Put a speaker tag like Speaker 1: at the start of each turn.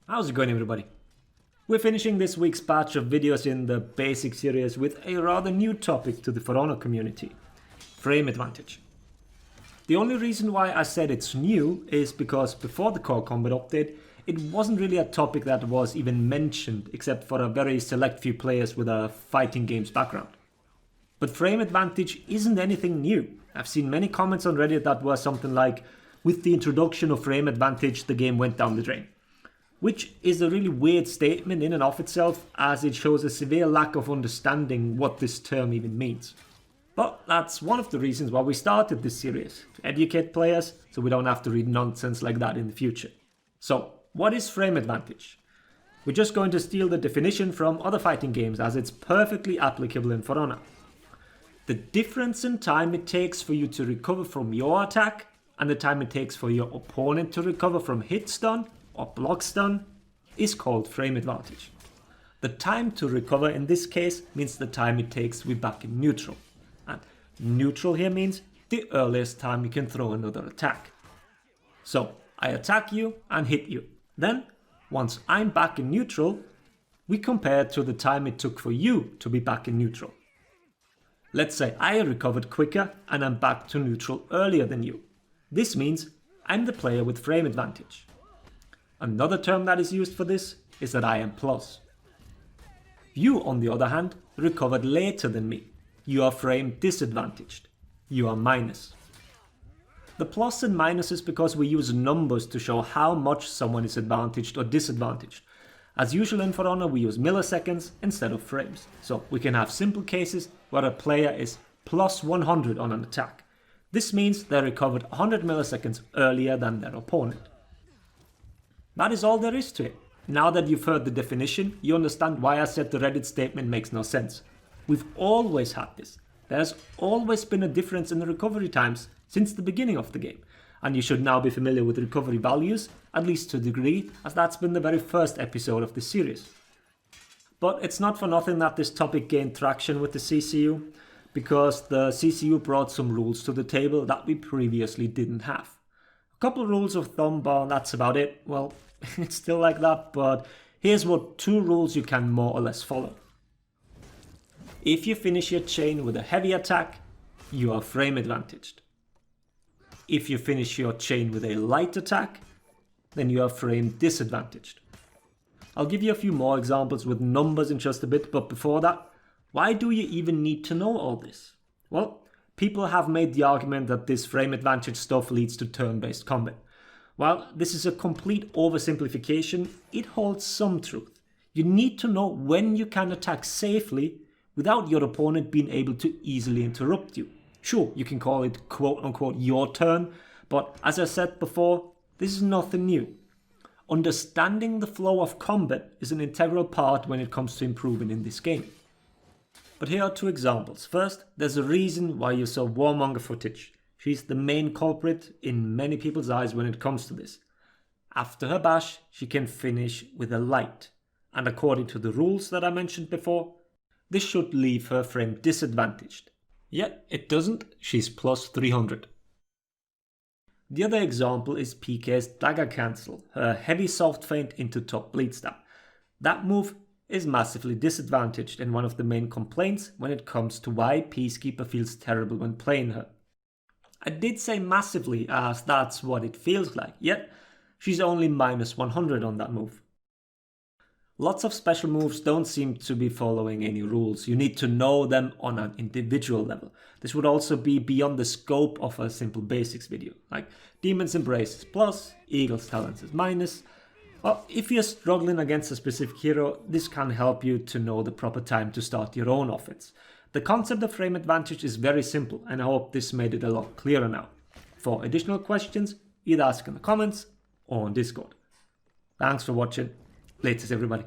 Speaker 1: How's it going, everybody? We're finishing this week's batch of videos in the basic series with a rather new topic to the For Honor community: frame advantage. The only reason why I said it's new is because before the core combat update, it wasn't really a topic that was even mentioned except for a very select few players with a fighting games background. But frame advantage isn't anything new. I've seen many comments on Reddit that were something like, with the introduction of frame advantage, the game went down the drain. Which is a really weird statement in and of itself, as it shows a severe lack of understanding what this term even means. But that's one of the reasons why we started this series, to educate players so we don't have to read nonsense like that in the future. So, what is frame advantage? We're just going to steal the definition from other fighting games as it's perfectly applicable in For Honor. The difference in time it takes for you to recover from your attack and the time it takes for your opponent to recover from hit stun or block stun is called frame advantage. The time to recover in this case means the time it takes to be back in neutral. And neutral here means the earliest time you can throw another attack. So I attack you and hit you. Then, once I'm back in neutral, we compare to the time it took for you to be back in neutral. Let's say I recovered quicker and I'm back to neutral earlier than you. This means I'm the player with frame advantage. Another term that is used for this is that I am plus. You, on the other hand, recovered later than me. You are frame disadvantaged. You are minus. The plus and minus is because we use numbers to show how much someone is advantaged or disadvantaged. As usual in For Honor, we use milliseconds instead of frames. So we can have simple cases where a player is plus 100 on an attack. This means they recovered 100 milliseconds earlier than their opponent. That is all there is to it. Now that you've heard the definition, you understand why I said the Reddit statement makes no sense. We've always had this. There's always been a difference in the recovery times since the beginning of the game. And you should now be familiar with recovery values, at least to a degree, as that's been the very first episode of this series. But it's not for nothing that this topic gained traction with the CCU, because the CCU brought some rules to the table that we previously didn't have. A couple of rules of thumb, but that's about it. Well, it's still like that, but here's what 2 rules you can more or less follow. If you finish your chain with a heavy attack, you are frame advantaged. If you finish your chain with a light attack, then you are frame disadvantaged. I'll give you a few more examples with numbers in just a bit, but before that, why do you even need to know all this? Well, people have made the argument that this frame advantage stuff leads to turn-based combat. While this is a complete oversimplification, it holds some truth. You need to know when you can attack safely without your opponent being able to easily interrupt you. Sure, you can call it quote-unquote your turn, but as I said before, this is nothing new. Understanding the flow of combat is an integral part when it comes to improving in this game. But here are 2 examples. First, there's a reason why you saw Warmonger footage. She's the main culprit in many people's eyes when it comes to this. After her bash, she can finish with a light. And according to the rules that I mentioned before, this should leave her frame disadvantaged. Yet it doesn't, she's plus 300. The other example is PK's dagger cancel, her heavy soft feint into top bleed stab. That move is massively disadvantaged and one of the main complaints when it comes to why Peacekeeper feels terrible when playing her. I did say massively as that's what it feels like, yet she's only minus 100 on that move. Lots of special moves don't seem to be following any rules. You need to know them on an individual level. This would also be beyond the scope of a simple basics video, like Demon's Embrace is plus, Eagle's Talons is minus. Or if you're struggling against a specific hero, this can help you to know the proper time to start your own offense. The concept of frame advantage is very simple, and I hope this made it a lot clearer now. For additional questions, either ask in the comments or on Discord. Thanks for watching. Latest, everybody.